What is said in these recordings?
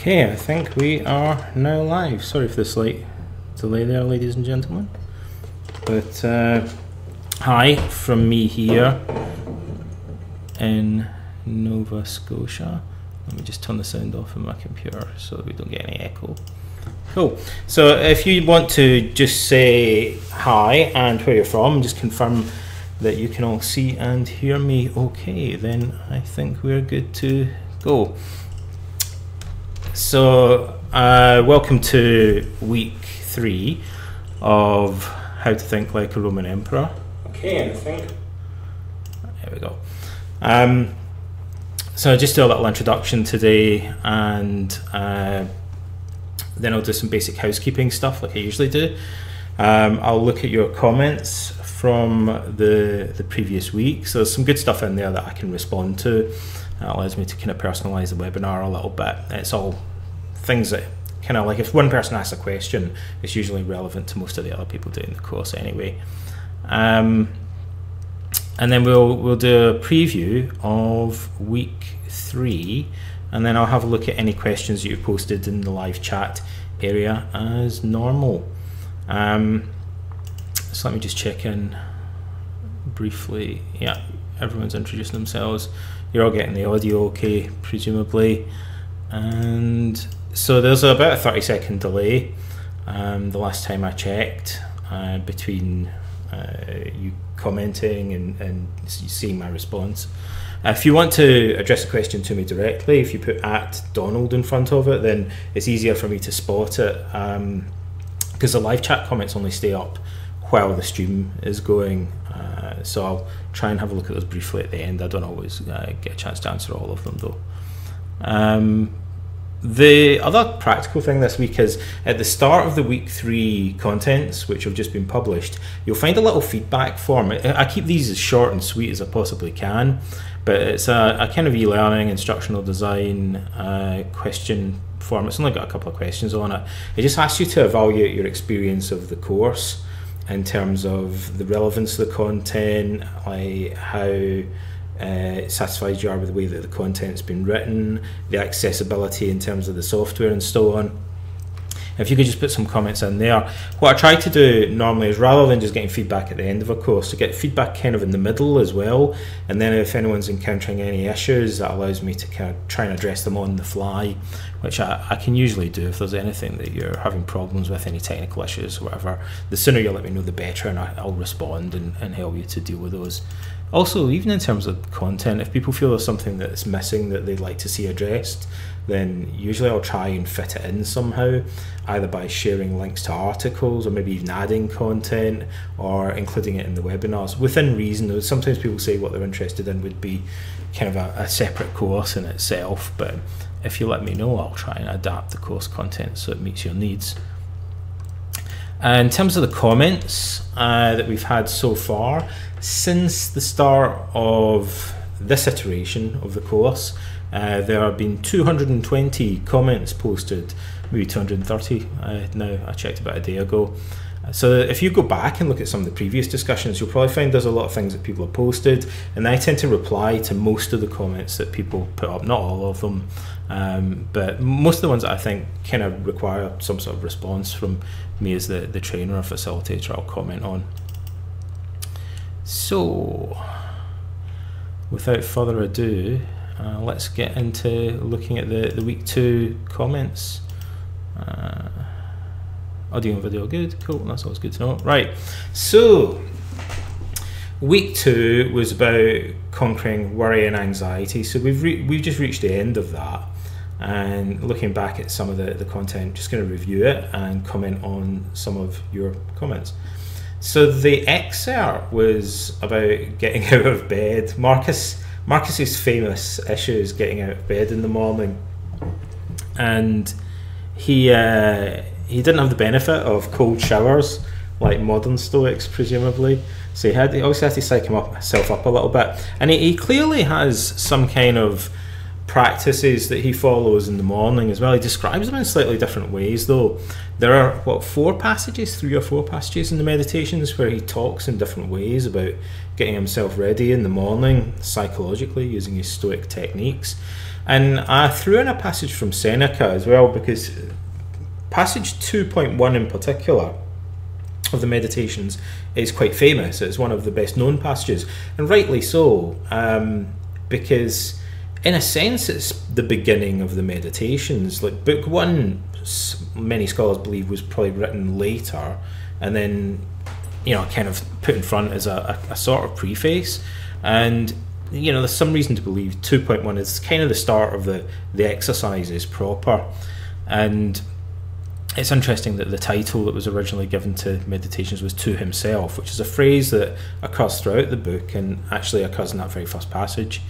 Okay, I think we are now live. Sorry for the slight delay there, ladies and gentlemen. But hi from me here in Nova Scotia. Let me just turn the sound off on my computer so that we don't get any echo. Cool. So if you want to just say hi and where you're from, just confirm that you can all see and hear me okay, then I think we're good to go. So welcome to week 3 of How to Think Like a Roman Emperor. Okay, I think there we go. So just do a little introduction today, and then I'll do some basic housekeeping stuff like I usually do. I'll look at your comments from the previous week. So there's some good stuff in there that I can respond to. That allows me to kind of personalise the webinar a little bit. It's all things that kind of like, if one person asks a question, it's usually relevant to most of the other people doing the course anyway. And then we'll do a preview of week 3, and then I'll have a look at any questions that you've posted in the live chat area as normal. So let me just check in briefly. Yeah, everyone's introducing themselves. You're all getting the audio okay, presumably. And so there's about a 30-second delay the last time I checked between you commenting and seeing my response. If you want to address a question to me directly, if you put @Donald in front of it, then it's easier for me to spot it, because the live chat comments only stay up while the stream is going. So I'll try and have a look at those briefly at the end. I don't always get a chance to answer all of them though. The other practical thing this week is at the start of the week 3 contents, which have just been published, you'll find a little feedback form. I keep these as short and sweet as I possibly can, but it's a kind of e-learning, instructional design question form. It's only got a couple of questions on it. It just asks you to evaluate your experience of the course in terms of the relevance of the content, like how satisfied you are with the way that the content's been written, the accessibility in terms of the software and so on. If you could just put some comments in there. What I try to do normally is, rather than just getting feedback at the end of a course, to get feedback kind of in the middle as well, and then if anyone's encountering any issues, that allows me to kind of try and address them on the fly, which I can usually do. If there's anything that you're having problems with, any technical issues or whatever, the sooner you let me know the better, and I'll respond and help you to deal with those. Also, even in terms of content, if people feel there's something that's missing that they'd like to see addressed, then usually I'll try and fit it in somehow, either by sharing links to articles or maybe even adding content or including it in the webinars within reason. Sometimes people say what they're interested in would be kind of a separate course in itself, but if you let me know, I'll try and adapt the course content so it meets your needs. In terms of the comments that we've had so far, since the start of this iteration of the course, there have been 220 comments posted, maybe 230 now, I checked about a day ago. So if you go back and look at some of the previous discussions, you'll probably find there's a lot of things that people have posted, and I tend to reply to most of the comments that people put up, not all of them, but most of the ones that I think kind of require some sort of response from me as the trainer or facilitator, I'll comment on. So without further ado, let's get into looking at the week 2 comments. Audio and video good, cool, that's always good to know. Right, so week 2 was about conquering worry and anxiety. So we've just reached the end of that, and looking back at some of the content, just going to review it and comment on some of your comments. So the excerpt was about getting out of bed. Marcus's famous issues getting out of bed in the morning, and he didn't have the benefit of cold showers like modern Stoics, presumably. So he obviously had to psych himself up a little bit, and he clearly has some kind of practices that he follows in the morning as well. He describes them in slightly different ways, though. There are, what, 3 or 4 passages in the Meditations where he talks in different ways about getting himself ready in the morning, psychologically, using his Stoic techniques. And I threw in a passage from Seneca as well, because passage 2.1 in particular of the Meditations is quite famous. It's one of the best known passages, and rightly so, because in a sense it's the beginning of the Meditations. Like, book 1, many scholars believe, was probably written later, and then, you know, kind of put in front as a sort of preface. And, you know, there's some reason to believe 2.1 is kind of the start of the exercises proper. And it's interesting that the title that was originally given to Meditations was "to himself," which is a phrase that occurs throughout the book and actually occurs in that very first passage.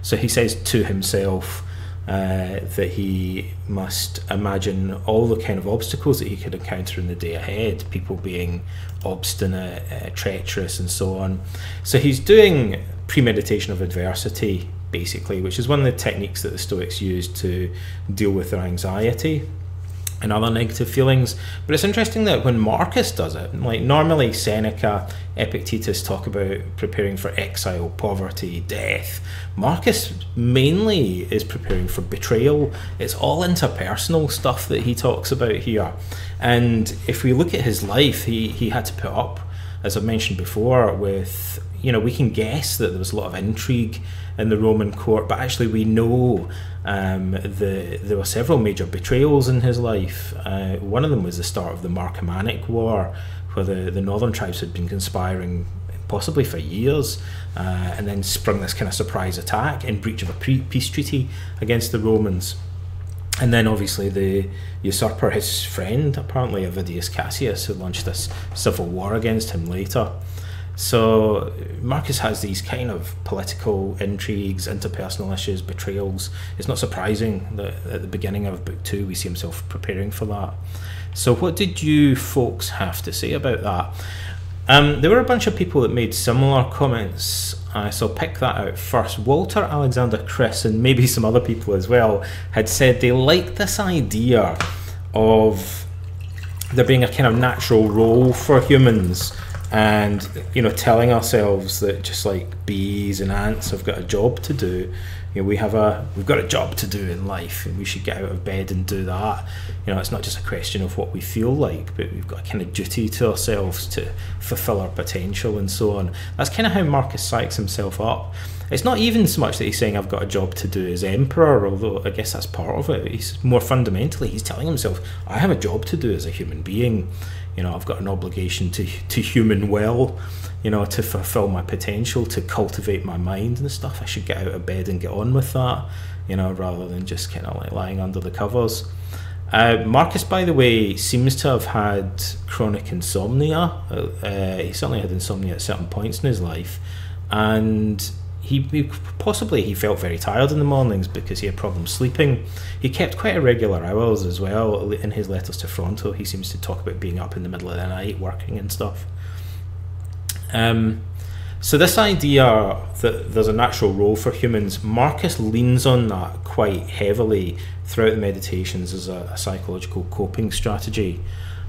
So he says to himself that he must imagine all the kind of obstacles that he could encounter in the day ahead, people being obstinate, treacherous, and so on. So he's doing premeditation of adversity, basically, which is one of the techniques that the Stoics use to deal with their anxiety and other negative feelings. But it's interesting that when Marcus does it, like, normally Seneca, Epictetus talk about preparing for exile, poverty, death. Marcus mainly is preparing for betrayal. It's all interpersonal stuff that he talks about here. And if we look at his life, he had to put up, as I've mentioned before, with, you know, we can guess that there was a lot of intrigue in the Roman court, but actually we know there were several major betrayals in his life. One of them was the start of the Manic War, where the northern tribes had been conspiring possibly for years, and then sprung this kind of surprise attack in breach of a peace treaty against the Romans. And then obviously the usurper, his friend, apparently Avidius Cassius, who launched this civil war against him later. So Marcus has these kind of political intrigues, interpersonal issues, betrayals. It's not surprising that at the beginning of book 2 we see himself preparing for that. So what did you folks have to say about that? There were a bunch of people that made similar comments, so I'll pick that out first. Walter, Alexander, Chris, and maybe some other people as well, had said they liked this idea of there being a kind of natural role for humans, and, you know, telling ourselves that just like bees and ants have got a job to do, you know, we've got a job to do in life, and we should get out of bed and do that. You know, it's not just a question of what we feel like, but we've got a kind of duty to ourselves to fulfill our potential and so on. That's kind of how Marcus psychs himself up. It's not even so much that he's saying I've got a job to do as emperor, although I guess that's part of it. He's more fundamentally, he's telling himself, I have a job to do as a human being. You know, I've got an obligation to human will, you know, to fulfill my potential, to cultivate my mind and stuff. I should get out of bed and get on with that, you know, rather than just kind of like lying under the covers. Marcus, by the way, seems to have had chronic insomnia. He certainly had insomnia at certain points in his life, and he possibly felt very tired in the mornings because he had problems sleeping. He kept quite irregular hours as well. In his letters to Fronto, he seems to talk about being up in the middle of the night working and stuff. So this idea that there's a natural role for humans, Marcus leans on that quite heavily throughout the Meditations as a psychological coping strategy.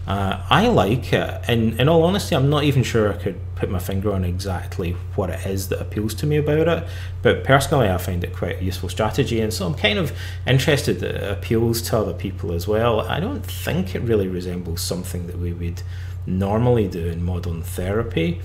I like it, and in all honesty, I'm not even sure I could put my finger on exactly what it is that appeals to me about it, but personally I find it quite a useful strategy, and so I'm kind of interested that it appeals to other people as well. I don't think it really resembles something that we would normally do in modern therapy.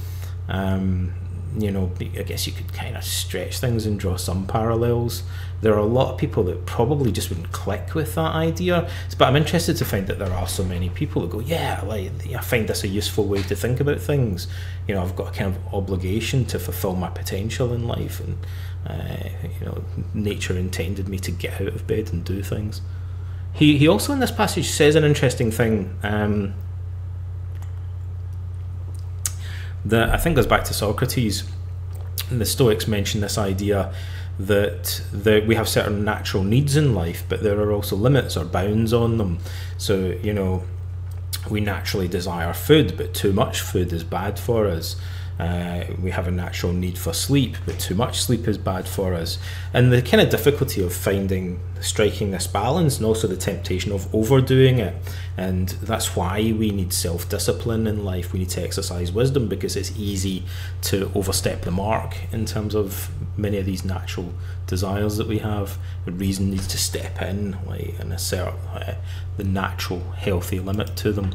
You know, I guess you could kind of stretch things and draw some parallels. There are a lot of people that probably just wouldn't click with that idea, but I'm interested to find that there are so many people that go, yeah, like, I find this a useful way to think about things. You know, I've got a kind of obligation to fulfill my potential in life, and you know, nature intended me to get out of bed and do things. He also in this passage says an interesting thing that I think goes back to Socrates. And the Stoics mention this idea that we have certain natural needs in life, but there are also limits or bounds on them. So, you know, we naturally desire food, but too much food is bad for us. We have a natural need for sleep, but too much sleep is bad for us. And the kind of difficulty of striking this balance, and also the temptation of overdoing it. And that's why we need self-discipline in life. We need to exercise wisdom, because it's easy to overstep the mark in terms of many of these natural desires that we have. The reason needs to step in, like, and assert the natural healthy limit to them.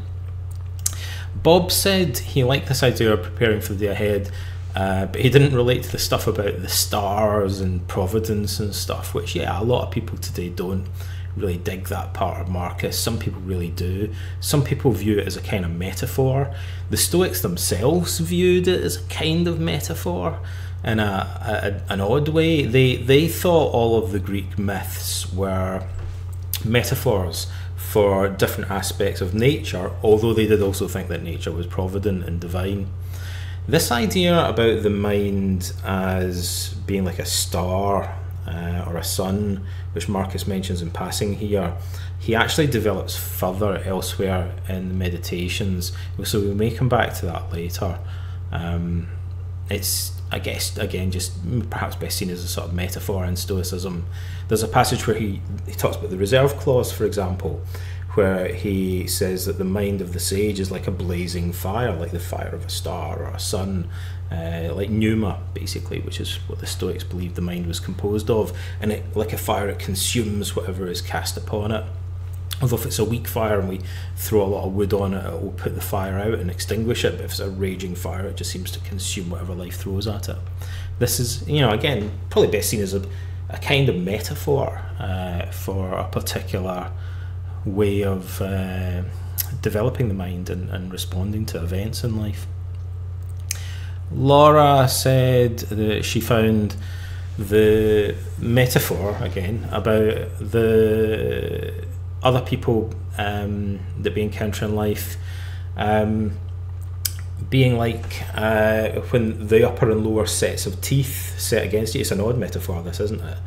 Bob said he liked this idea of preparing for the day ahead, but he didn't relate to the stuff about the stars and providence and stuff, which, yeah, a lot of people today don't really dig that part of Marcus. Some people really do. Some people view it as a kind of metaphor. The Stoics themselves viewed it as a kind of metaphor in an odd way. They thought all of the Greek myths were metaphors for different aspects of nature, although they did also think that nature was provident and divine. This idea about the mind as being like a star or a sun, which Marcus mentions in passing here, he actually develops further elsewhere in the Meditations, so we may come back to that later. It's, I guess, again, just perhaps best seen as a sort of metaphor in Stoicism. There's a passage where he talks about the reserve clause, for example, where he says that the mind of the sage is like a blazing fire, like the fire of a star or a sun, like pneuma, basically, which is what the Stoics believed the mind was composed of. And it, like a fire, it consumes whatever is cast upon it. Although if it's a weak fire and we throw a lot of wood on it, it will put the fire out and extinguish it. But if it's a raging fire, it just seems to consume whatever life throws at it. This is, you know, again, probably best seen as a kind of metaphor for a particular way of developing the mind and responding to events in life. Laura said that she found the metaphor, again, about the other people that we encounter in life being like when the upper and lower sets of teeth set against you. It's an odd metaphor, this, isn't it?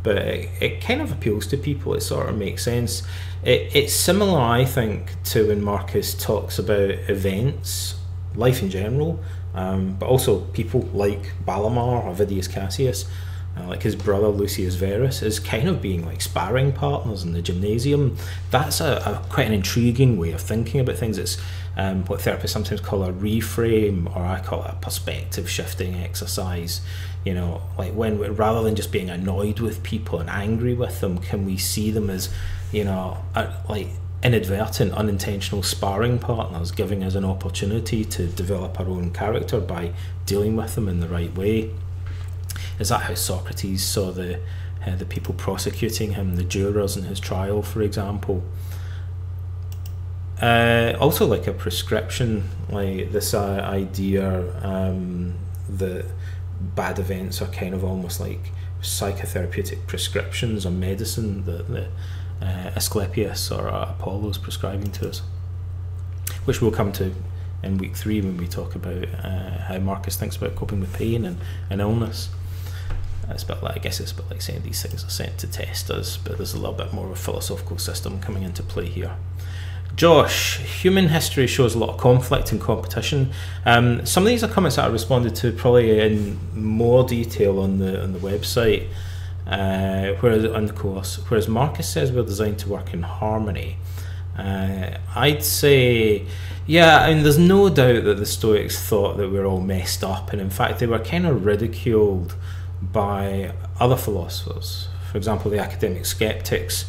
But it kind of appeals to people. It sort of makes sense. It's similar, I think, to when Marcus talks about events, life in general, but also people like Balamar, Ovidius Cassius, like his brother Lucius Verus, is kind of being like sparring partners in the gymnasium. That's a quite an intriguing way of thinking about things. It's what therapists sometimes call a reframe, or I call it a perspective shifting exercise. You know, like when rather than just being annoyed with people and angry with them, can we see them as, you know, like inadvertent, unintentional sparring partners, giving us an opportunity to develop our own character by dealing with them in the right way? Is that how Socrates saw the people prosecuting him, the jurors in his trial, for example? Also, like a prescription, like this idea that bad events are kind of almost like psychotherapeutic prescriptions or medicine that Asclepius or Apollo's prescribing to us, which we'll come to in week 3 when we talk about how Marcus thinks about coping with pain and illness. It's a bit like, I guess it's a bit like saying these things are sent to test us, but there's a little bit more of a philosophical system coming into play here. Josh, human history shows a lot of conflict and competition. Some of these are comments that I responded to probably in more detail on the website, whereas on the course. Whereas Marcus says we're designed to work in harmony. I'd say, yeah, I mean, there's no doubt that the Stoics thought that we're all messed up, and in fact they were kind of ridiculed by other philosophers. For example, the academic skeptics,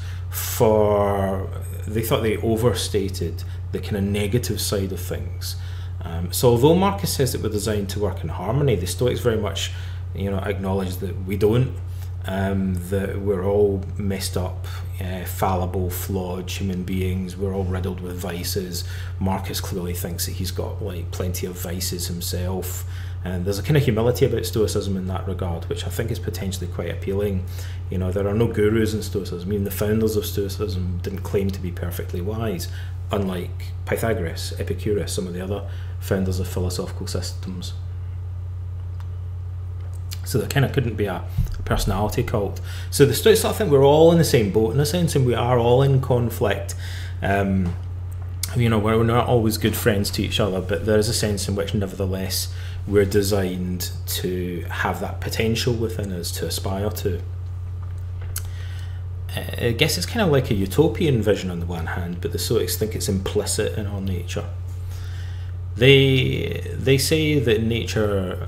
they thought they overstated the kind of negative side of things. So although Marcus says that we're designed to work in harmony, the Stoics very much, you know, acknowledge that we don't. That we're all messed up, fallible, flawed human beings. We're all riddled with vices. Marcus clearly thinks that he's got like plenty of vices himself, and there's a kind of humility about Stoicism in that regard, which I think is potentially quite appealing. You know, there are no gurus in Stoicism. Even the founders of Stoicism didn't claim to be perfectly wise, unlike Pythagoras, Epictetus, some of the other founders of philosophical systems. So there kind of couldn't be a personality cult. So the Stoics sort of think we're all in the same boat in a sense, and we are all in conflict. You know, we're not always good friends to each other, but there is a sense in which nevertheless we're designed to have that potential within us to aspire to. I guess it's kind of like a utopian vision on the one hand, but the Stoics think it's implicit in our nature. They say that nature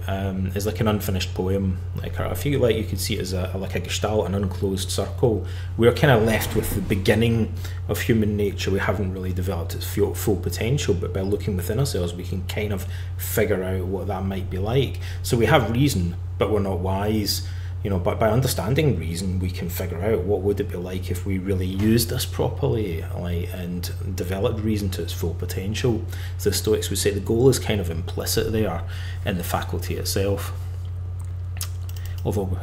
is like an unfinished poem. Like, I feel like you could see it as like a gestalt, an unclosed circle. We're kind of left with the beginning of human nature. We haven't really developed its full potential, but by looking within ourselves, we can kind of figure out what that might be like. So we have reason, but we're not wise. But by understanding reason, we can figure out what would it be like if we really used this properly, and developed reason to its full potential. So the Stoics would say the goal is kind of implicit there in the faculty itself. Although,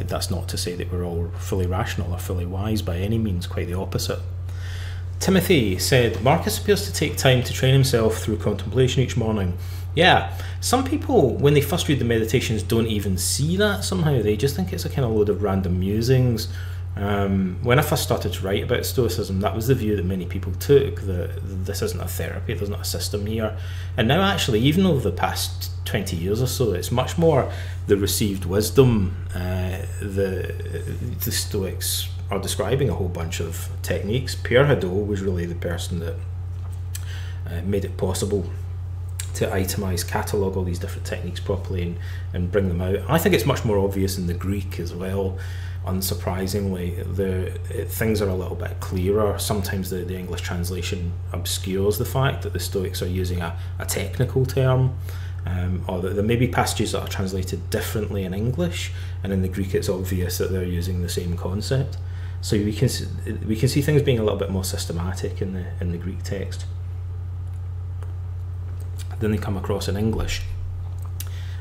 that's not to say that we're all fully rational or fully wise by any means, quite the opposite. Timothy said, Marcus appears to take time to train himself through contemplation each morning. Yeah, some people, when they first read the Meditations, don't even see that somehow. They just think it's a kind of load of random musings. When I first started to write about Stoicism, that was the view that many people took, that this isn't a therapy, there's not a system here. And now actually, even over the past 20 years or so, it's much more the received wisdom. The Stoics are describing a whole bunch of techniques. Pierre Hadot was really the person that made it possible to itemize, catalogue all these different techniques properly and bring them out. I think it's much more obvious in the Greek as well, unsurprisingly. Things are a little bit clearer. Sometimes the English translation obscures the fact that the Stoics are using a technical term, or that there may be passages that are translated differently in English, and in the Greek it's obvious that they're using the same concept. So we can see things being a little bit more systematic in the Greek text than they come across in English.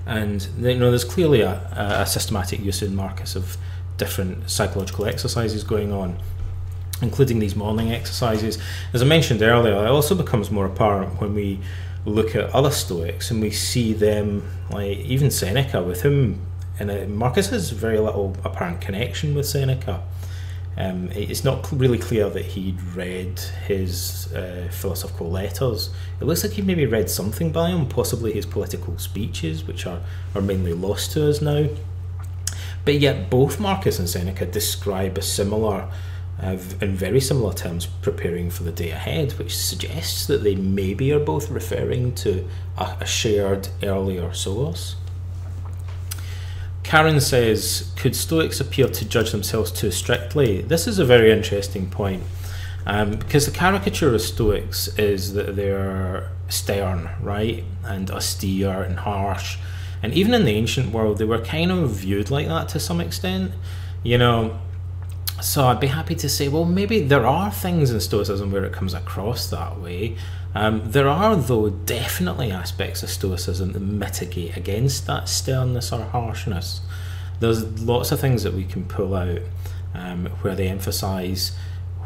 And there's clearly a systematic use in Marcus of different psychological exercises going on, including these morning exercises. As I mentioned earlier, it also becomes more apparent when we look at other Stoics and we see them, like even Seneca, with whom Marcus has very little apparent connection with Seneca. It's not really clear that he'd read his philosophical letters. It looks like he maybe read something by him, possibly his political speeches, which are mainly lost to us now. But yet both Marcus and Seneca describe a similar, in very similar terms, preparing for the day ahead, which suggests that they maybe are both referring to a shared earlier source. Karen says, could Stoics appear to judge themselves too strictly? This is a very interesting point, because the caricature of Stoics is that they're stern, right, and austere and harsh, and even in the ancient world they were kind of viewed like that to some extent, So I'd be happy to say, well, maybe there are things in Stoicism where it comes across that way. There are, though, definitely aspects of Stoicism that mitigate against that sternness or harshness. There's lots of things that we can pull out where they emphasise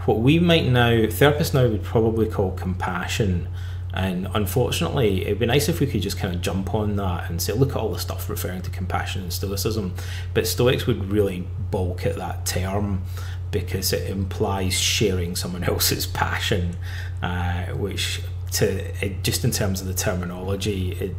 what we might now, therapists now would probably call compassion. And unfortunately, it'd be nice if we could just kind of jump on that and say, look at all the stuff referring to compassion in Stoicism. But Stoics would really balk at that term because it implies sharing someone else's passion, which, just in terms of the terminology,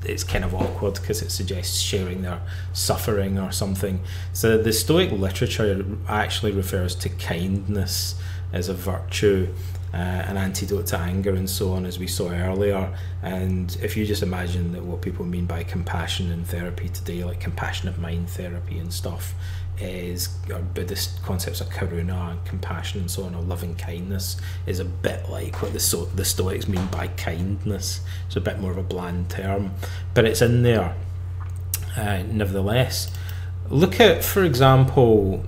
it's kind of awkward because it suggests sharing their suffering or something. So the Stoic literature actually refers to kindness as a virtue, an antidote to anger and so on, as we saw earlier. And if you just imagine that what people mean by compassion in therapy today, like compassionate mind therapy and stuff, or Buddhist concepts of karuna and compassion and so on, or loving kindness, is a bit like what the Stoics mean by kindness. It's a bit more of a bland term, but it's in there nevertheless. Look at, for example,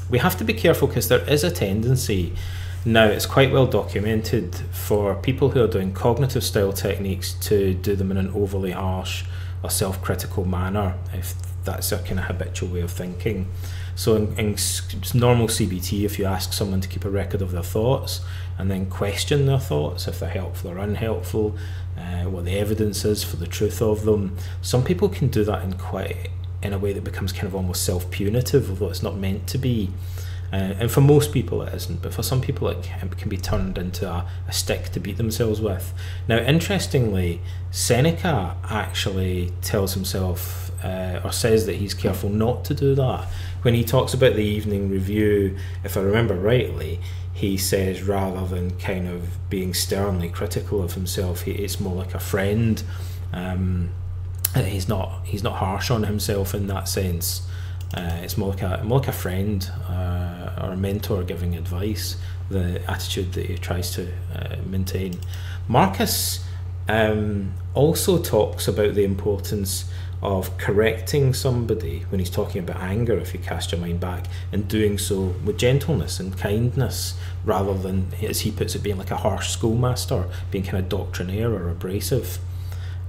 we have to be careful because there is a tendency, now it's quite well documented, for people who are doing cognitive style techniques to do them in an overly harsh or self-critical manner, if that's their kind of habitual way of thinking. So in normal CBT, if you ask someone to keep a record of their thoughts and then question their thoughts, if they're helpful or unhelpful, what the evidence is for the truth of them, some people can do that in a way that becomes kind of almost self-punitive, although it's not meant to be. And for most people it isn't, but for some people it can be turned into a stick to beat themselves with. Now, interestingly, Seneca actually tells himself, or says that he's careful not to do that. When he talks about the evening review, if I remember rightly, he says rather than kind of being sternly critical of himself, it's more like a friend. He's not harsh on himself in that sense. It's more like a friend or a mentor giving advice, the attitude that he tries to maintain. Marcus also talks about the importance of correcting somebody when he's talking about anger, if you cast your mind back, and doing so with gentleness and kindness, rather than, as he puts it, being like a harsh schoolmaster, being kind of doctrinaire or abrasive.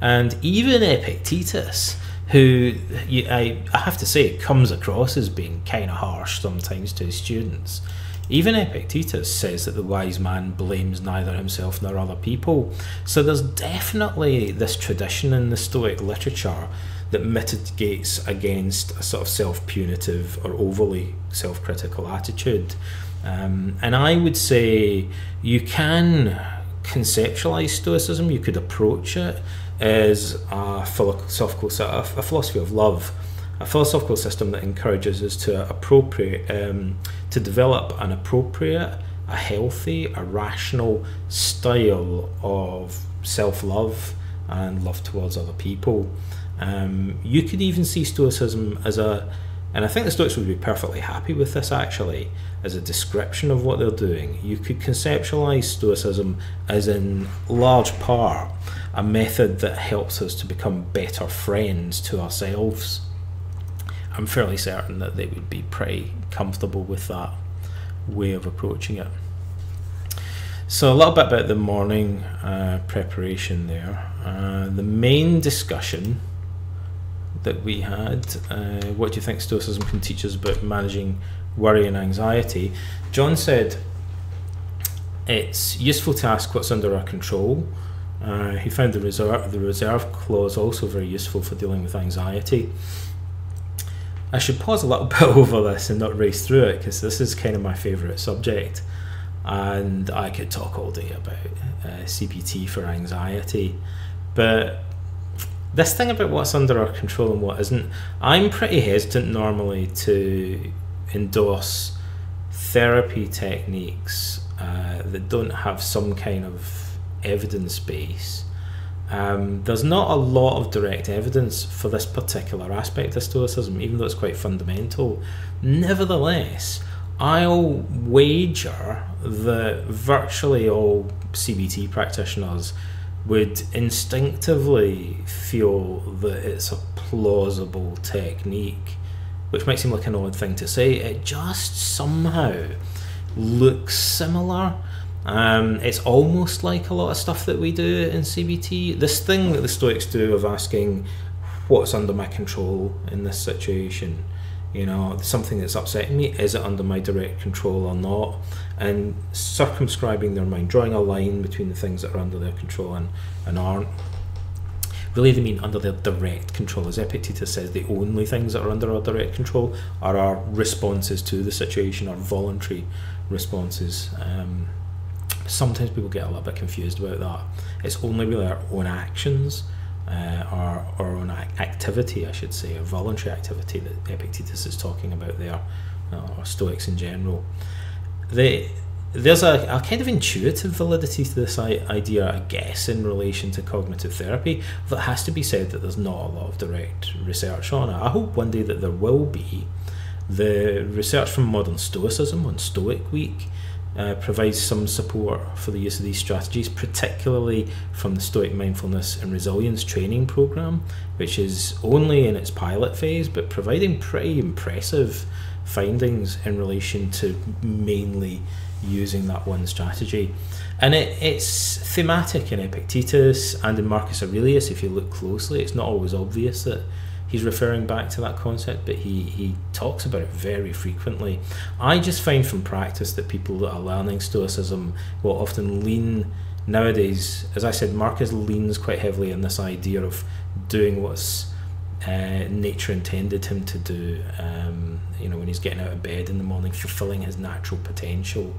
And even Epictetus, who I have to say comes across as being kind of harsh sometimes to his students, even Epictetus says that the wise man blames neither himself nor other people. So there's definitely this tradition in the Stoic literature that mitigates against a sort of self-punitive or overly self-critical attitude. And I would say you can conceptualize Stoicism, you could approach it as a philosophy of love, a philosophical system that encourages us to develop an appropriate, a healthy, a rational style of self-love and love towards other people. You could even see Stoicism as and I think the Stoics would be perfectly happy with this actually, as a description of what they're doing. You could conceptualize Stoicism as in large part a method that helps us to become better friends to ourselves. I'm fairly certain that they would be pretty comfortable with that way of approaching it. So a little bit about the morning preparation there. The main discussion that we had, what do you think Stoicism can teach us about managing worry and anxiety? John said it's useful to ask what's under our control. He found the reserve clause also very useful for dealing with anxiety. I should pause a little bit over this and not race through it, because this is kind of my favourite subject, and I could talk all day about CBT for anxiety. But this thing about what's under our control and what isn't, I'm pretty hesitant normally to endorse therapy techniques that don't have some kind of evidence base. There's not a lot of direct evidence for this particular aspect of Stoicism, even though it's quite fundamental. Nevertheless, I'll wager that virtually all CBT practitioners would instinctively feel that it's a plausible technique, which might seem like an odd thing to say. It just somehow looks similar. It's almost like a lot of stuff that we do in CBT. This thing that the Stoics do of asking what's under my control in this situation, you know, something that's upsetting me, is it under my direct control or not? And circumscribing their mind, drawing a line between the things that are under their control and aren't. Really, they mean under their direct control. As Epictetus says, the only things that are under our direct control are our responses to the situation, our voluntary responses. Sometimes people get a little bit confused about that. It's only really our own actions, our own activity, I should say, or voluntary activity that Epictetus is talking about there, or Stoics in general. There's a kind of intuitive validity to this idea, I guess, in relation to cognitive therapy, but it has to be said that there's not a lot of direct research on it. I hope one day that there will be. The research from Modern Stoicism on Stoic Week provides some support for the use of these strategies, particularly from the Stoic Mindfulness and Resilience Training Program, which is only in its pilot phase, but providing pretty impressive findings in relation to mainly using that one strategy. And it's thematic in Epictetus and in Marcus Aurelius. If you look closely, it's not always obvious that he's referring back to that concept, but he talks about it very frequently. I just find from practice that people that are learning Stoicism will often lean nowadays, as I said, Marcus leans quite heavily on this idea of doing what's nature intended him to do, when he's getting out of bed in the morning, fulfilling his natural potential.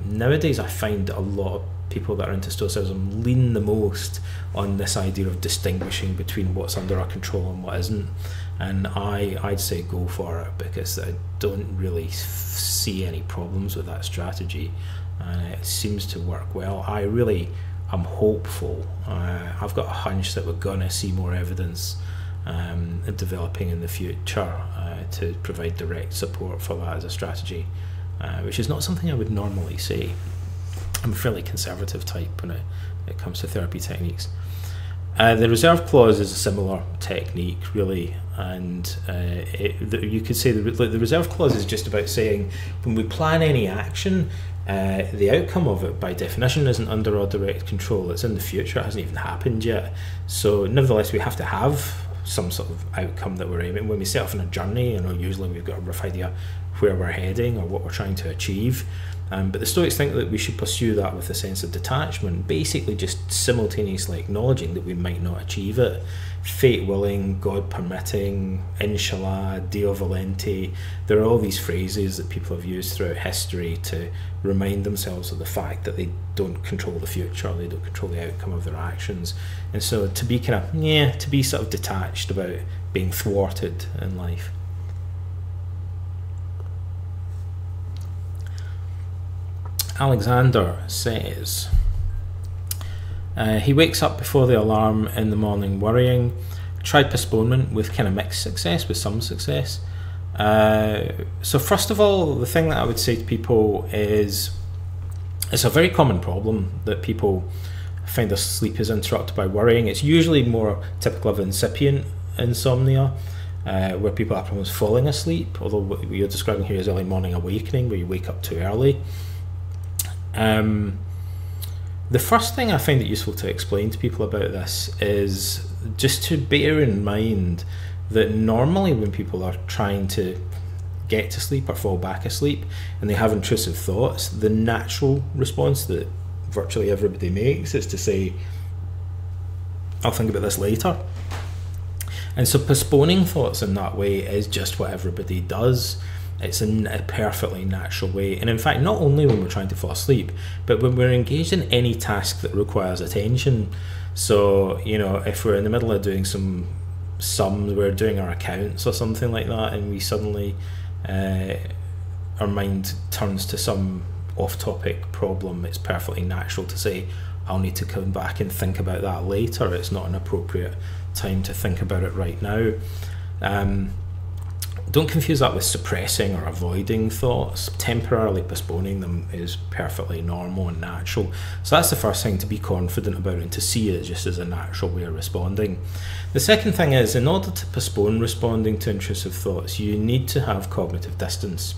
Nowadays I find a lot of people that are into Stoicism lean the most on this idea of distinguishing between what's under our control and what isn't, and I'd say go for it, because I don't really see any problems with that strategy, and it seems to work well. I'm hopeful. I've got a hunch that we're going to see more evidence developing in the future to provide direct support for that as a strategy, which is not something I would normally say. I'm a fairly conservative type when it comes to therapy techniques. The reserve clause is a similar technique, really, and you could say the reserve clause is just about saying when we plan any action, the outcome of it by definition isn't under our direct control. It's in the future, it hasn't even happened yet. So nevertheless, we have to have some sort of outcome that we're aiming. When we set off on a journey, usually we've got a rough idea where we're heading or what we're trying to achieve. But the Stoics think that we should pursue that with a sense of detachment, basically just simultaneously acknowledging that we might not achieve it. Fate willing, God permitting, inshallah, Deo volente. There are all these phrases that people have used throughout history to remind themselves of the fact that they don't control the future, they don't control the outcome of their actions. And so to be to be sort of detached about being thwarted in life. Alexander says, he wakes up before the alarm in the morning worrying. Tried postponement with kind of mixed success, with some success. So first of all, the thing that I would say to people is it's a very common problem that people find their sleep is interrupted by worrying. It's usually more typical of incipient insomnia, where people have problems falling asleep, although what you're describing here is early morning awakening, where you wake up too early. The first thing I find it useful to explain to people about this is just to bear in mind that normally when people are trying to get to sleep or fall back asleep and they have intrusive thoughts, the natural response that virtually everybody makes is to say, I'll think about this later. And so postponing thoughts in that way is just what everybody does. It's in a perfectly natural way. And in fact, not only when we're trying to fall asleep, but when we're engaged in any task that requires attention. So, if we're in the middle of doing some sums, we're doing our accounts or something like that, and we suddenly, our mind turns to some off-topic problem, it's perfectly natural to say, I'll need to come back and think about that later. It's not an appropriate time to think about it right now. Don't confuse that with suppressing or avoiding thoughts. Temporarily postponing them is perfectly normal and natural. So that's the first thing, to be confident about it and to see it just as a natural way of responding. The second thing is, in order to postpone responding to intrusive thoughts, you need to have cognitive distance,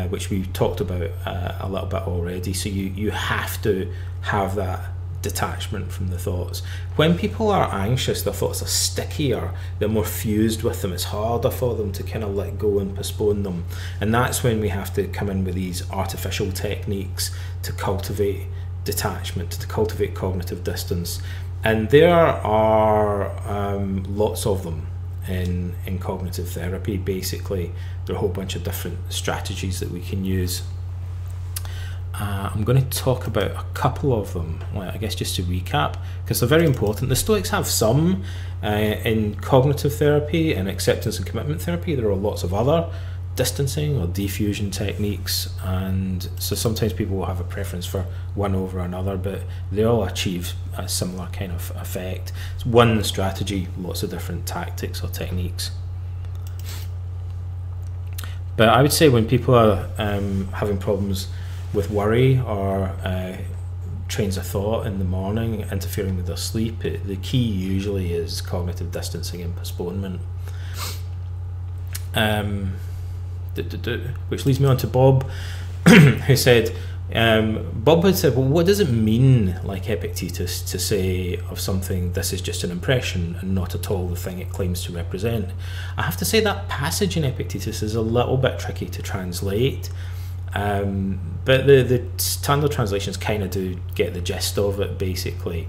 which we've talked about a little bit already. So you have to have that detachment from the thoughts. When people are anxious, their thoughts are stickier, they're more fused with them, it's harder for them to kind of let go and postpone them, and that's when we have to come in with these artificial techniques to cultivate detachment, to cultivate cognitive distance. And there are lots of them in cognitive therapy. Basically, there are a whole bunch of different strategies that we can use. I'm going to talk about a couple of them, I guess, just to recap, because they're very important. The Stoics have some in cognitive therapy and acceptance and commitment therapy. There are lots of other distancing or diffusion techniques, and so sometimes people will have a preference for one over another, but they all achieve a similar kind of effect. It's one strategy, lots of different tactics or techniques. But I would say when people are having problems with worry or trains of thought in the morning interfering with their sleep, the key usually is cognitive distancing and postponement. Which leads me on to Bob, who said, Bob had said, well, what does it mean, like Epictetus, to say of something, this is just an impression and not at all the thing it claims to represent? I have to say that passage in Epictetus is a little bit tricky to translate. But the standard translations kind of do get the gist of it, basically.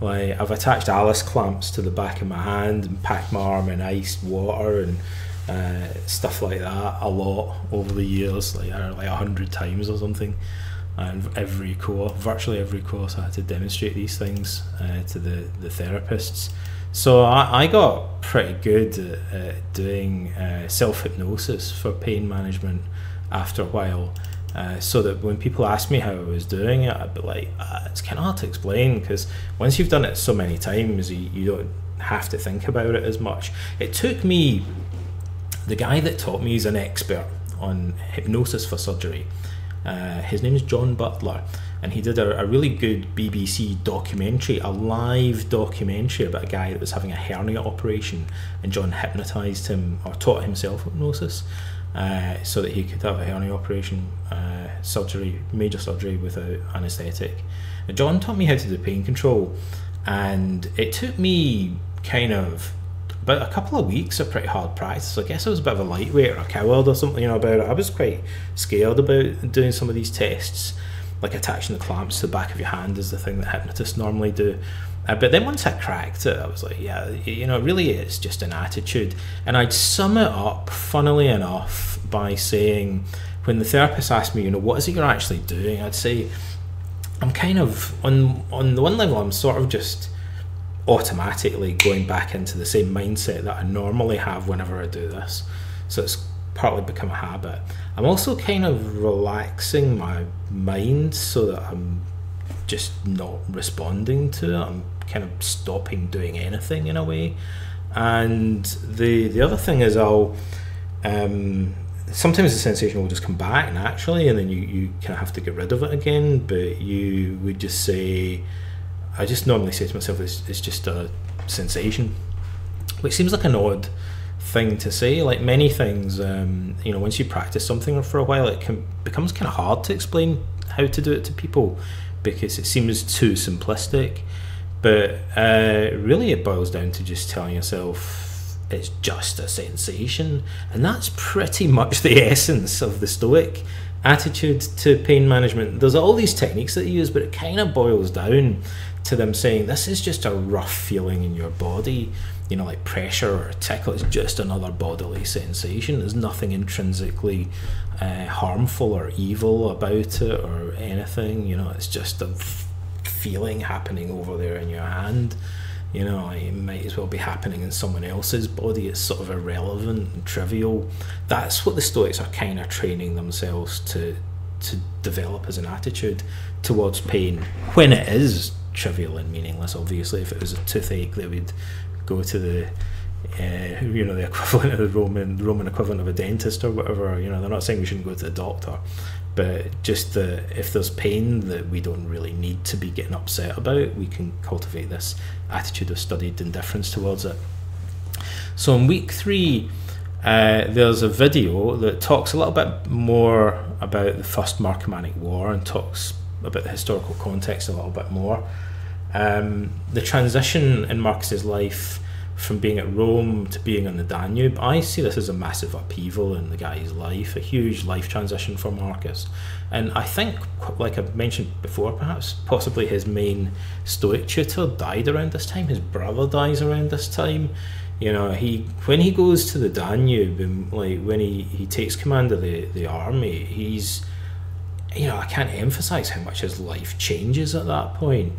Like, I've attached Alice clamps to the back of my hand and packed my arm in iced water and stuff like that a lot over the years, like 100 times or something. And virtually every course, I had to demonstrate these things to the therapists. So I got pretty good at doing self-hypnosis for pain management after a while, so that when people asked me how I was doing it, I'd be like, it's kind of hard to explain, because once you've done it so many times, you don't have to think about it as much. It took me, the guy that taught me is an expert on hypnosis for surgery. His name is John Butler, and he did a really good BBC documentary, a live documentary about a guy that was having a hernia operation, and John hypnotised him, or taught himself hypnosis, so that he could have a hernia operation, major surgery without anaesthetic. And John taught me how to do pain control, and it took me kind of about a couple of weeks of pretty hard practice. I guess I was a bit of a lightweight or a coward or something, about it. I was quite scared about doing some of these tests, like attaching the clamps to the back of your hand is the thing that hypnotists normally do. But then once I cracked it, I was like, yeah, really it's just an attitude. And I'd sum it up, funnily enough, by saying, when the therapist asked me, what is it you're actually doing? I'd say, I'm kind of, on the one level, I'm sort of just automatically going back into the same mindset that I normally have whenever I do this. So it's partly become a habit. I'm also kind of relaxing my mind so that I'm just not responding to it. I'm kind of stopping doing anything in a way. And the other thing is, I'll sometimes the sensation will just come back naturally, and then you kind of have to get rid of it again. But you would just say, I just normally say to myself, it's just a sensation, which seems like an odd thing to say. Like many things, once you practice something for a while, it becomes kind of hard to explain how to do it to people, because it seems too simplistic. But really it boils down to just telling yourself it's just a sensation, and that's pretty much the essence of the Stoic attitude to pain management. There's all these techniques that you use, but it kind of boils down to them saying this is just a rough feeling in your body, like pressure or a tickle is just another bodily sensation. There's nothing intrinsically harmful or evil about it or anything. It's just a feeling happening over there in your hand. It might as well be happening in someone else's body. It's sort of irrelevant and trivial. That's what the Stoics are kind of training themselves to develop as an attitude towards pain, when it is trivial and meaningless. Obviously, if it was a toothache, they would go to the the equivalent of the Roman equivalent of a dentist or whatever. They're not saying we shouldn't go to the doctor, but just if there's pain that we don't really need to be getting upset about, we can cultivate this attitude of studied indifference towards it. So in week 3, there's a video that talks a little bit more about the first Manic War and talks about the historical context a little bit more. The transition in Marcus's life from being at Rome to being on the Danube, I see this as a massive upheaval in the guy's life, a huge life transition for Marcus. And I think, like I mentioned before, perhaps possibly his main Stoic tutor died around this time. His brother dies around this time. When he goes to the Danube, and when he takes command of the army, he's, I can't emphasize how much his life changes at that point.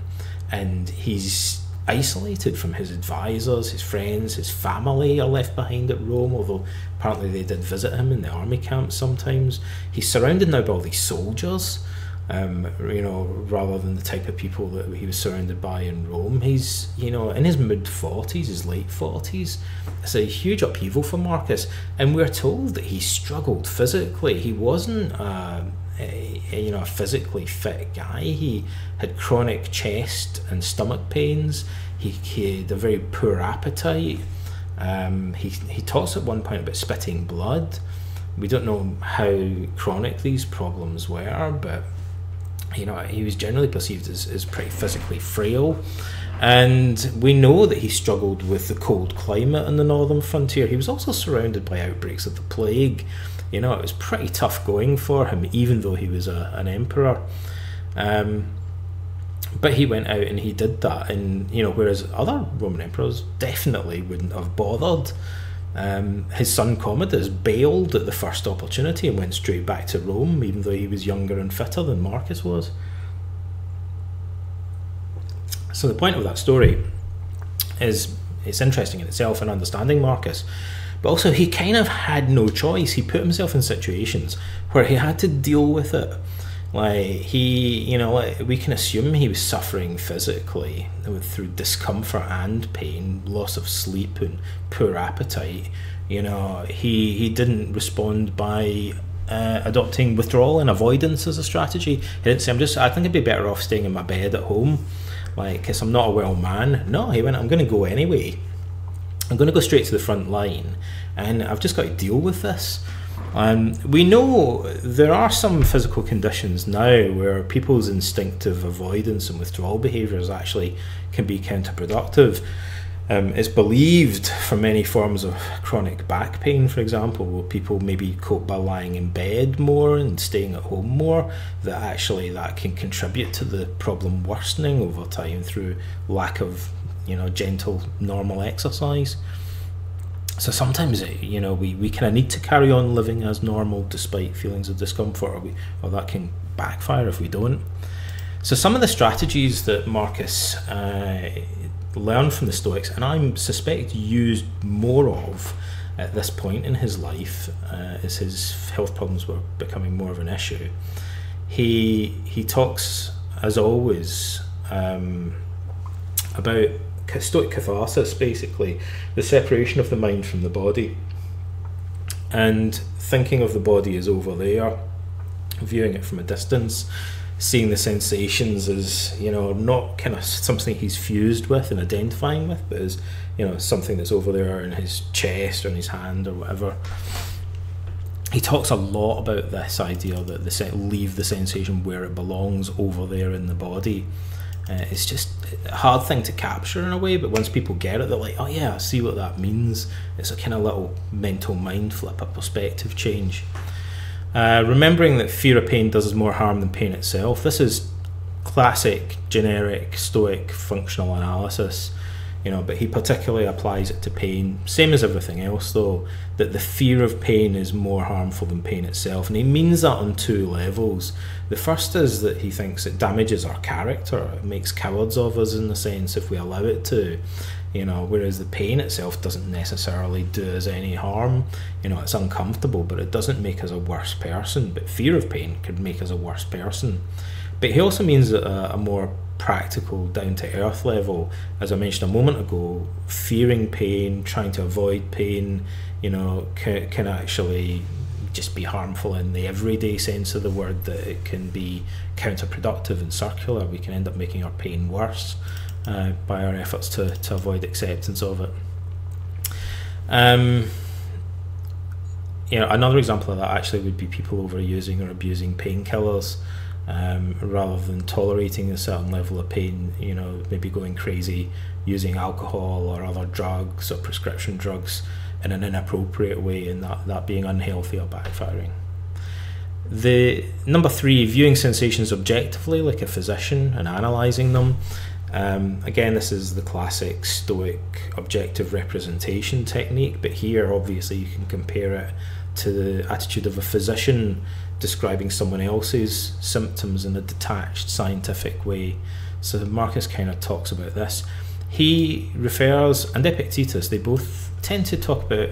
And he's isolated from his advisors, his friends, his family are left behind at Rome, although apparently they did visit him in the army camps sometimes. He's surrounded now by all these soldiers, rather than the type of people that he was surrounded by in Rome. He's, in his mid-40s, his late 40s. It's a huge upheaval for Marcus, and we're told that he struggled physically. He wasn't a physically fit guy. He had chronic chest and stomach pains. He had a very poor appetite. He talks at one point about spitting blood. We don't know how chronic these problems were, but he was generally perceived as pretty physically frail. And we know that he struggled with the cold climate on the northern frontier. He was also surrounded by outbreaks of the plague. It was pretty tough going for him, even though he was an emperor. But he went out and he did that, and whereas other Roman emperors definitely wouldn't have bothered. His son Commodus bailed at the first opportunity and went straight back to Rome, even though he was younger and fitter than Marcus was. So the point of that story is, it's interesting in itself in understanding Marcus, but also he kind of had no choice. He put himself in situations where he had to deal with it. Like we can assume he was suffering physically through discomfort and pain, loss of sleep and poor appetite. He didn't respond by adopting withdrawal and avoidance as a strategy. He didn't say, I think I'd be better off staying in my bed at home, because I'm not a well man. No, he went, I'm going to go anyway. I'm going to go straight to the front line, and I've just got to deal with this. We know there are some physical conditions now where people's instinctive avoidance and withdrawal behaviours actually can be counterproductive. It's believed for many forms of chronic back pain, for example, where people maybe cope by lying in bed more and staying at home more, that actually that can contribute to the problem worsening over time through lack of gentle normal exercise. So sometimes we kind of need to carry on living as normal despite feelings of discomfort, or that can backfire if we don't. So some of the strategies that Marcus learned from the Stoics, and I suspect used more of at this point in his life, as his health problems were becoming more of an issue, he talks, as always, about Stoic catharsis, basically the separation of the mind from the body, and thinking of the body as over there, viewing it from a distance, seeing the sensations as not kind of something he's fused with and identifying with, but as something that's over there in his chest or in his hand or whatever. He talks a lot about this idea that leave the sensation where it belongs, over there in the body. It's just a hard thing to capture in a way, but once people get it, they're like, oh yeah, I see what that means. It's a kind of little mental mind flip, a perspective change. Remembering that fear of pain does us more harm than pain itself. This is classic, generic, Stoic functional analysis, but he particularly applies it to pain. Same as everything else, though, that the fear of pain is more harmful than pain itself. And he means that on two levels. The first is that he thinks it damages our character. It makes cowards of us, in the sense, if we allow it to. Whereas the pain itself doesn't necessarily do us any harm. It's uncomfortable, but it doesn't make us a worse person. But fear of pain could make us a worse person. But he also means that a more practical, down-to-earth level, as I mentioned a moment ago, fearing pain, trying to avoid pain, can actually just be harmful in the everyday sense of the word, that it can be counterproductive and circular. We can end up making our pain worse by our efforts to avoid acceptance of it. Another example of that actually would be people overusing or abusing painkillers, rather than tolerating a certain level of pain, maybe going crazy, using alcohol or other drugs or prescription drugs in an inappropriate way, and that being unhealthy or backfiring. The number 3, viewing sensations objectively like a physician and analysing them. Again, this is the classic Stoic objective representation technique, but here obviously you can compare it to the attitude of a physician describing someone else's symptoms in a detached scientific way. So Marcus kind of talks about this. He refers, and Epictetus, they both tend to talk about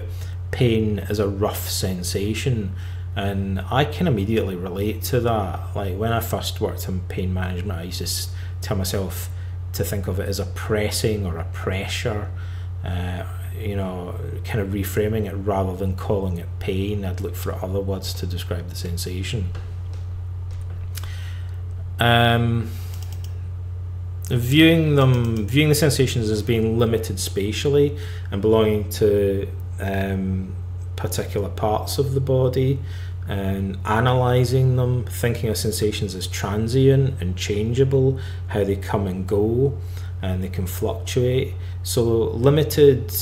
pain as a rough sensation, and I can immediately relate to that. Like when I first worked in pain management, I used to tell myself to think of it as a pressing or a pressure, kind of reframing it rather than calling it pain. I'd look for other words to describe the sensation. Viewing the sensations as being limited spatially and belonging to particular parts of the body, and analysing them, thinking of sensations as transient and changeable, how they come and go, and they can fluctuate. So limited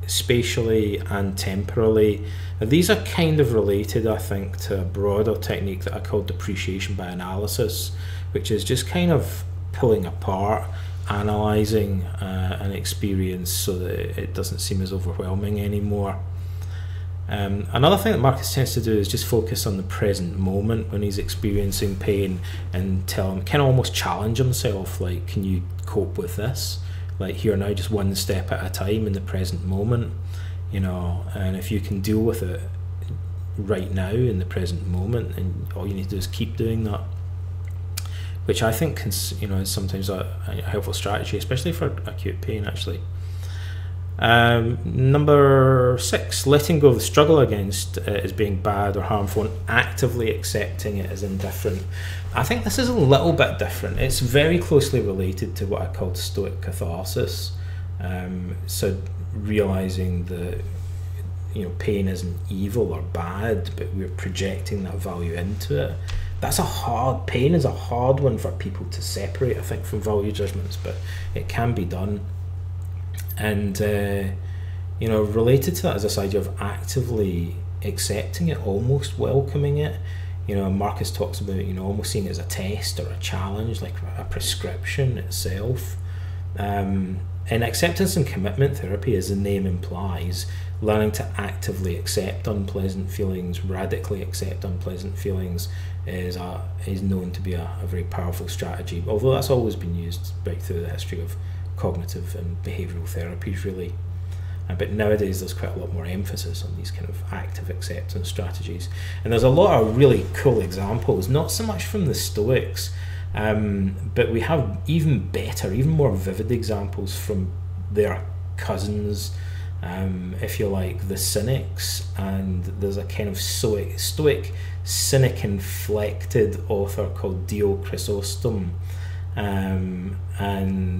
spatially and temporally. These are kind of related, I think, to a broader technique that I call depreciation by analysis, which is just kind of pulling apart, analysing an experience so that it doesn't seem as overwhelming anymore. Another thing that Marcus tends to do is just focus on the present moment when he's experiencing pain, and tell him, kind of almost challenge himself, like, can you cope with this? Like, here now, just one step at a time in the present moment, you know, and if you can deal with it right now in the present moment, and all you need to do is keep doing that, which I think is sometimes a helpful strategy, especially for acute pain, actually. Number 6, letting go of the struggle against it as being bad or harmful and actively accepting it as indifferent. I think this is a little bit different. It's very closely related to what I called Stoic catharsis. So realizing that pain isn't evil or bad, but we're projecting that value into it. Pain is a hard one for people to separate, I think, from value judgments, but it can be done. And related to that is this idea of actively accepting it, almost welcoming it. Marcus talks about almost seeing it as a test or a challenge, like a prescription itself. And acceptance and commitment therapy, as the name implies, learning to actively accept unpleasant feelings, radically accept unpleasant feelings, is known to be a very powerful strategy, although that's always been used right through the history of cognitive and behavioural therapies, really. But nowadays there's quite a lot more emphasis on these kind of active acceptance strategies, and there's a lot of really cool examples, not so much from the Stoics, but we have even better, even more vivid examples from their cousins, if you like, the Cynics. And there's a kind of Stoic cynic inflected author called Dio Chrysostom, and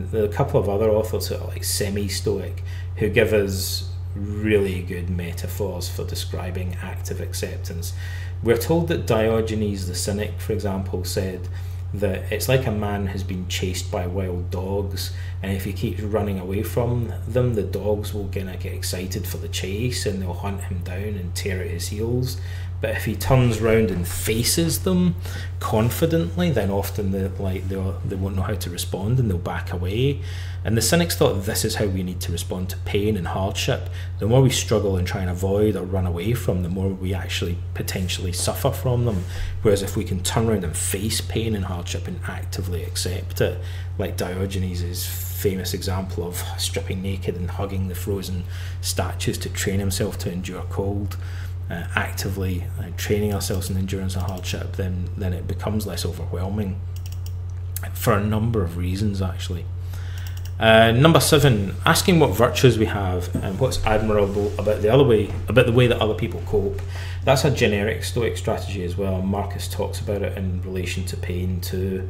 there are a couple of other authors that are like semi-Stoic, who give us really good metaphors for describing active acceptance. We're told that Diogenes the Cynic, for example, said that it's like a man has been chased by wild dogs, and if he keeps running away from them, the dogs will get excited for the chase and they'll hunt him down and tear at his heels. But if he turns round and faces them confidently, then often they won't know how to respond and they'll back away. And the Cynics thought this is how we need to respond to pain and hardship. The more we struggle and try and avoid or run away from, the more we actually potentially suffer from them. Whereas if we can turn around and face pain and hardship and actively accept it, like Diogenes' famous example of stripping naked and hugging the frozen statues to train himself to endure cold, actively training ourselves in endurance and hardship, then it becomes less overwhelming for a number of reasons, actually. Number 7, asking what virtues we have and what's admirable about the way that other people cope. That's a generic Stoic strategy as well. Marcus talks about it in relation to pain too.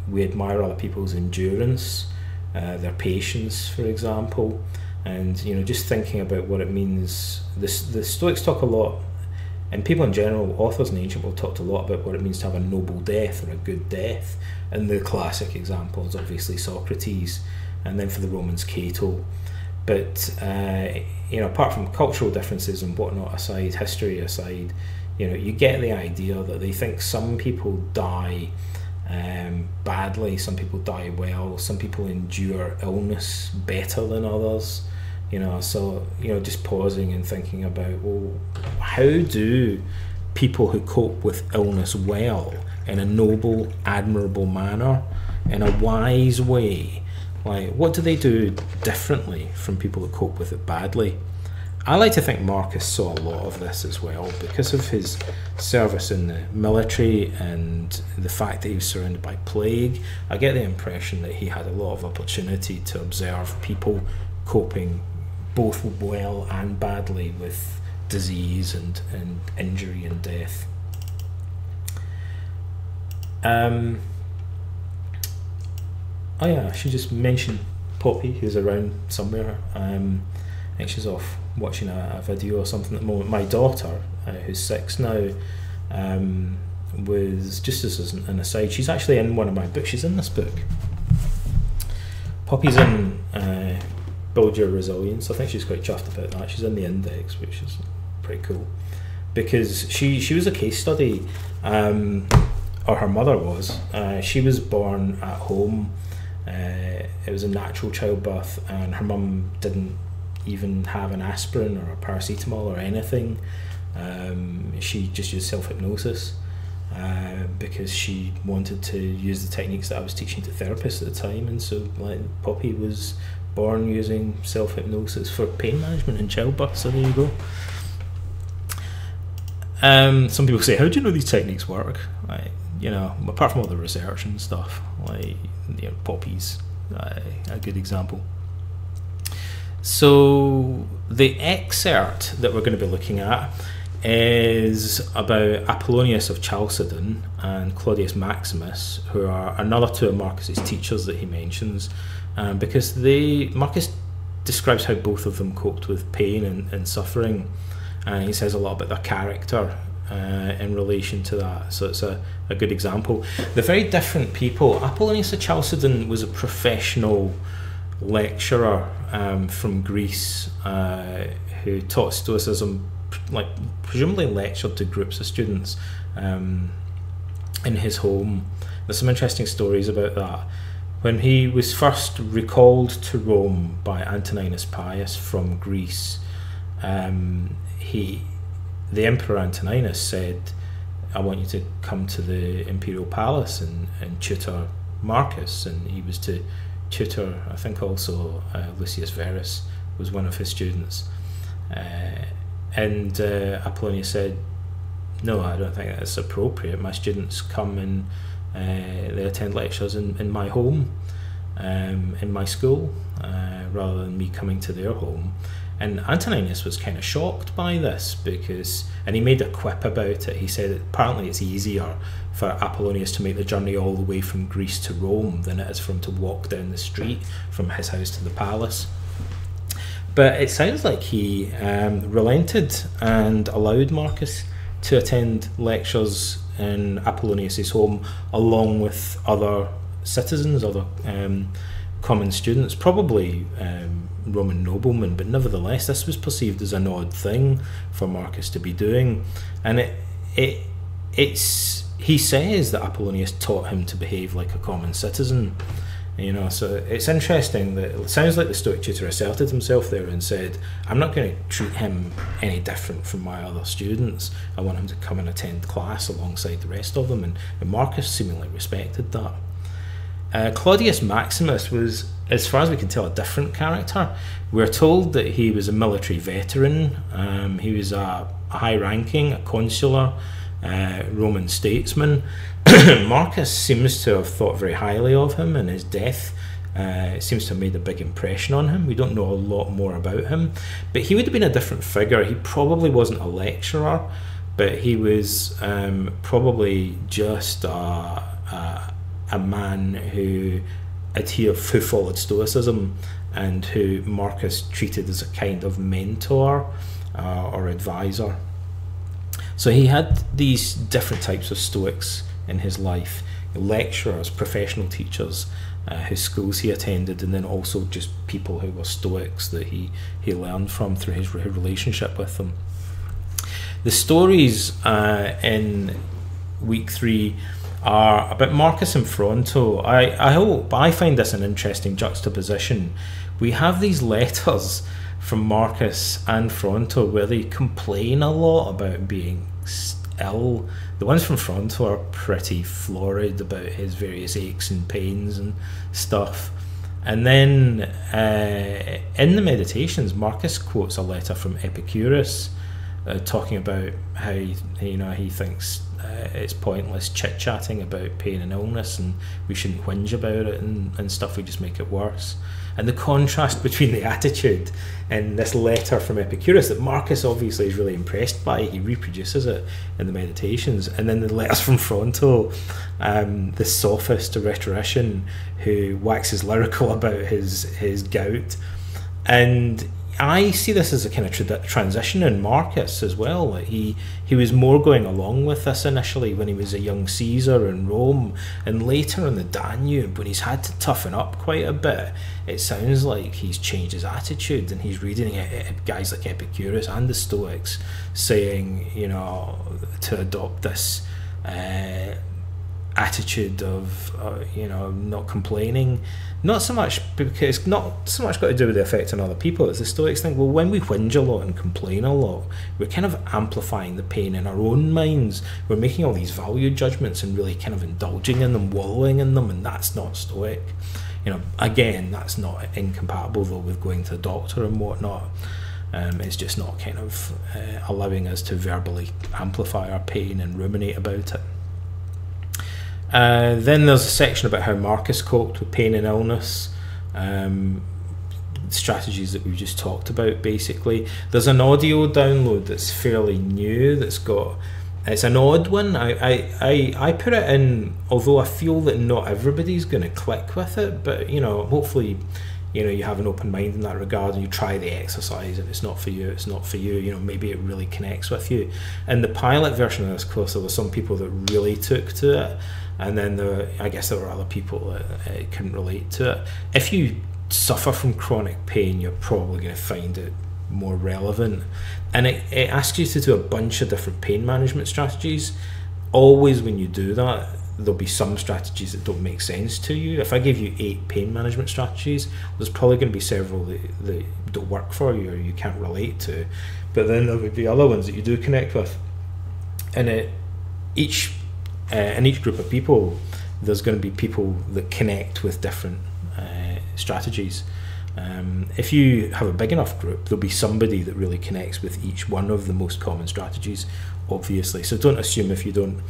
We admire other people's endurance, their patience, for example. And just thinking about what it means, the Stoics talk a lot, and people in general, authors in the ancient world, talked a lot about what it means to have a noble death or a good death. And the classic example is obviously Socrates, and then for the Romans, Cato. But apart from cultural differences and whatnot aside, history aside, you get the idea that they think some people die badly, some people die well, some people endure illness better than others. So just pausing and thinking about, well, how do people who cope with illness well, in a noble, admirable manner, in a wise way, like, what do they do differently from people that cope with it badly? I like to think Marcus saw a lot of this as well, because of his service in the military and the fact that he was surrounded by plague. I get the impression that he had a lot of opportunity to observe people coping both well and badly with disease and injury and death. Oh yeah, I should just mention Poppy, who's around somewhere. I think she's off watching a video or something at the moment. My daughter, who's 6 now, was, just as an aside, she's actually in one of my books. She's in this book. Poppy's in Build Your Resilience. I think she's quite chuffed about that. She's in the index, which is pretty cool, because she was a case study or her mother was. She was born at home. It was a natural childbirth, and her mum didn't even have an aspirin or a paracetamol or anything. She just used self-hypnosis because she wanted to use the techniques that I was teaching to therapists at the time, and so like Poppy was born using self-hypnosis for pain management in childbirth. So there you go. Some people say, how do you know these techniques work? Like, you know, apart from all the research and stuff, like, you know, Poppy's a good example. So the excerpt that we're going to be looking at is about Apollonius of Chalcedon and Claudius Maximus, who are another two of Marcus's teachers that he mentions, because Marcus describes how both of them coped with pain and suffering, and he says a lot about their character in relation to that. So it's a good example. They're very different people. Apollonius of Chalcedon was a professional lecturer from Greece who taught Stoicism, like presumably lectured to groups of students in his home. There's some interesting stories about that. When he was first recalled to Rome by Antoninus Pius from Greece, the Emperor Antoninus said, I want you to come to the imperial palace and tutor Marcus, and he was to tutor, I think also Lucius Verus was one of his students. And Apollonius said, no, I don't think that's appropriate. My students come and they attend lectures in my home, in my school, rather than me coming to their home. And Antoninus was kind of shocked by this and he made a quip about it. He said that apparently it's easier for Apollonius to make the journey all the way from Greece to Rome than it is for him to walk down the street from his house to the palace. But it sounds like he relented and allowed Marcus to attend lectures in Apollonius's home along with other citizens, other common students, probably Roman noblemen, but nevertheless this was perceived as an odd thing for Marcus to be doing. And he says that Apollonius taught him to behave like a common citizen. You know, so it's interesting that it sounds like the Stoic tutor asserted himself there and said, I'm not going to treat him any different from my other students. I want him to come and attend class alongside the rest of them, and Marcus seemingly respected that. Claudius Maximus was, as far as we can tell, a different character. We're told that he was a military veteran. He was a high-ranking, a consular Roman statesman. Marcus seems to have thought very highly of him, and his death seems to have made a big impression on him. We don't know a lot more about him, but he would have been a different figure. He probably wasn't a lecturer, but he was probably just a man who followed Stoicism and who Marcus treated as a kind of mentor or advisor. So he had these different types of Stoics in his life: lecturers, professional teachers, whose schools he attended, and then also just people who were Stoics that he learned from through his relationship with them. The stories in week 3 are about Marcus and Fronto. I find this an interesting juxtaposition. We have these letters from Marcus and Fronto where they complain a lot about being ill. The ones from Fronto are pretty florid about his various aches and pains and stuff. And then in the Meditations, Marcus quotes a letter from Epictetus talking about how he thinks it's pointless chit-chatting about pain and illness, and we shouldn't whinge about it and stuff, we just make it worse. And the contrast between the attitude in this letter from Epictetus that Marcus obviously is really impressed by, he reproduces it in the Meditations, and then the letters from Fronto, the sophist, a rhetorician who waxes lyrical about his gout. And I see this as a kind of transition in Marcus as well. Like he was more going along with this initially when he was a young Caesar in Rome, and later on the Danube when he's had to toughen up quite a bit, it sounds like he's changed his attitude, and he's reading guys like Epictetus and the Stoics saying, to adopt this attitude of not complaining, not so much because it's not so much got to do with the effect on other people. It's the Stoics think, well, when we whinge a lot and complain a lot, we're kind of amplifying the pain in our own minds. We're making all these value judgments and really kind of indulging in them, wallowing in them, and that's not Stoic. Again, that's not incompatible though with going to the doctor and whatnot. It's just not kind of allowing us to verbally amplify our pain and ruminate about it. Then there's a section about how Marcus coped with pain and illness, strategies that we've just talked about basically. There's an audio download that's fairly new, it's an odd one. I put it in, although I feel that not everybody's going to click with it, but hopefully you have an open mind in that regard and you try the exercise. If it's not for you, it's not for you. Maybe it really connects with you. In the pilot version of this course, there were some people that really took to it, and then I guess there were other people that couldn't relate to it. If you suffer from chronic pain, you're probably going to find it more relevant, and it asks you to do a bunch of different pain management strategies. Always when you do that, there'll be some strategies that don't make sense to you. If I give you 8 pain management strategies, there's probably going to be several that don't work for you or you can't relate to, but then there would be other ones that you do connect with. And in each group of people, there's going to be people that connect with different strategies. If you have a big enough group, there'll be somebody that really connects with each one of the most common strategies, obviously. So don't assume if you don't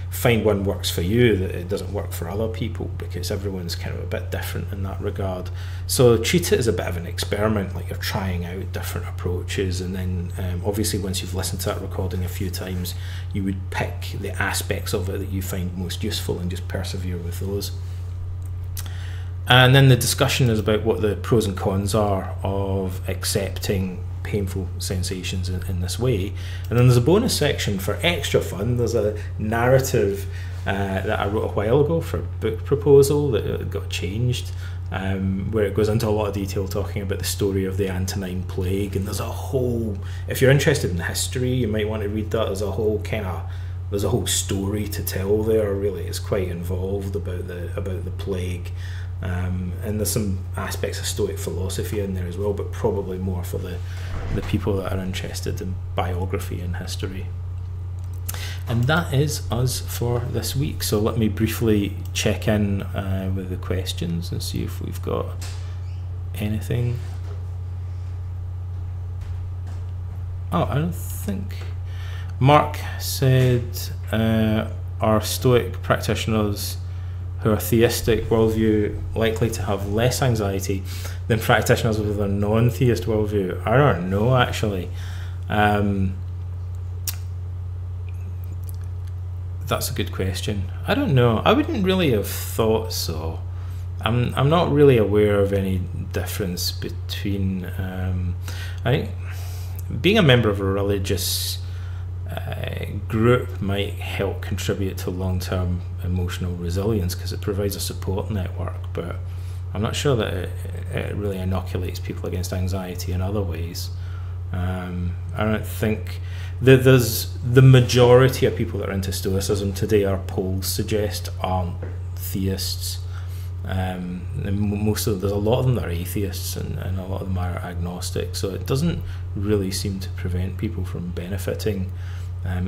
find one works for you that it doesn't work for other people, because everyone's kind of a bit different in that regard. So treat it as a bit of an experiment, like you're trying out different approaches, and then obviously once you've listened to that recording a few times, you would pick the aspects of it that you find most useful and just persevere with those. And then the discussion is about what the pros and cons are of accepting painful sensations in this way. And then there's a bonus section for extra fun. There's a narrative that I wrote a while ago for a book proposal that got changed, where it goes into a lot of detail talking about the story of the Antonine Plague. And there's a whole, if you're interested in history, you might want to read that. There's a whole story to tell there. Really, it's quite involved about the plague. And there's some aspects of Stoic philosophy in there as well, but probably more for the people that are interested in biography and history. And that is us for this week. So let me briefly check in with the questions and see if we've got anything. Oh, I don't think. Mark said, are Stoic practitioners who are theistic worldview likely to have less anxiety than practitioners with a non-theist worldview? I don't know, actually. That's a good question. I don't know. I wouldn't really have thought so. I'm not really aware of any difference between. I think being a member of a religious group might help contribute to long-term emotional resilience because it provides a support network, but I'm not sure that it really inoculates people against anxiety in other ways. I don't think that there's the majority of people that are into Stoicism today, our polls suggest, aren't theists. And there's a lot of them that are atheists, and a lot of them are agnostic, so it doesn't really seem to prevent people from benefiting.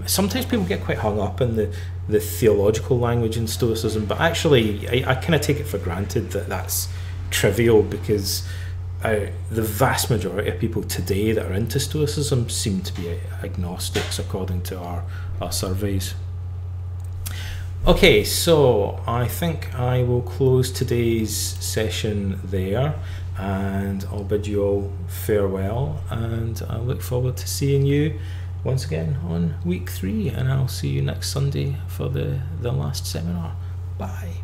Sometimes people get quite hung up in the theological language in Stoicism, but actually I kind of take it for granted that that's trivial, because the vast majority of people today that are into Stoicism seem to be agnostics according to our surveys. Okay, so I think I will close today's session there, and I'll bid you all farewell, and I look forward to seeing you once again on week 3, and I'll see you next Sunday for the last seminar. Bye.